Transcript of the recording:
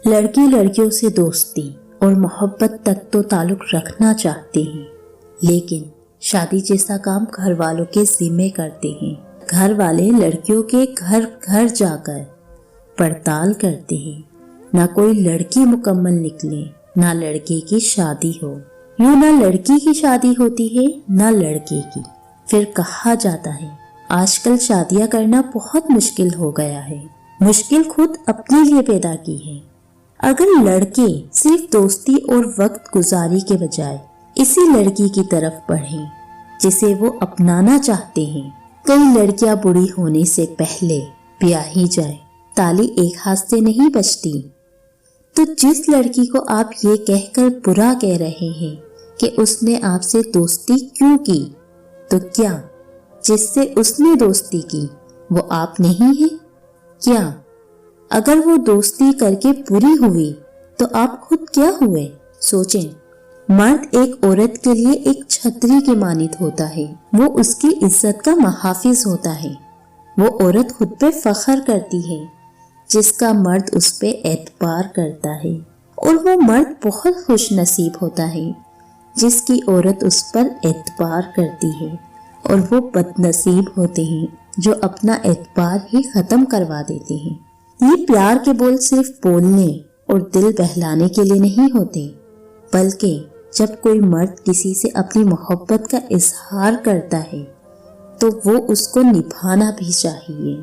लड़के लड़कियों से दोस्ती और मोहब्बत तक तो ताल्लुक रखना चाहते हैं, लेकिन शादी जैसा काम घर वालों के जिम्मे करते हैं। घर वाले लड़कियों के घर घर जाकर पड़ताल करते हैं, ना कोई लड़की मुकम्मल निकले, ना लड़के की शादी हो। यूं ना लड़की की शादी होती है ना लड़के की। फिर कहा जाता है आजकल शादियां करना बहुत मुश्किल हो गया है। मुश्किल खुद अपने लिए पैदा की है। अगर लड़के सिर्फ दोस्ती और वक्त गुजारी के बजाय इसी लड़की की तरफ बढ़ें जिसे वो अपनाना चाहते हैं। कई लड़कियां बूढ़ी होने से पहले ब्याही जाए, ताली एक हाथ से नहीं बजती। तो जिस लड़की को आप ये कहकर बुरा कह रहे हैं कि उसने आपसे दोस्ती क्यों की, तो क्या जिससे उसने दोस्ती की वो आप नहीं है क्या? अगर वो दोस्ती करके पूरी हुई तो आप खुद क्या हुए? सोचें। मर्द एक औरत के लिए एक छतरी के मानित होता है। वो उसकी इज्जत का मुहाफिज होता है। वो औरत खुद पे फख्र करती है जिसका मर्द उस पे एतबार करता है, और वो मर्द बहुत खुश नसीब होता है जिसकी औरत उस पर एतबार करती है, और वो बदनसीब होते हैं जो अपना एतबार ही खत्म करवा देते हैं। ये प्यार के बोल सिर्फ बोलने और दिल बहलाने के लिए नहीं होते, बल्कि जब कोई मर्द किसी से अपनी मोहब्बत का इजहार करता है तो वो उसको निभाना भी चाहिए।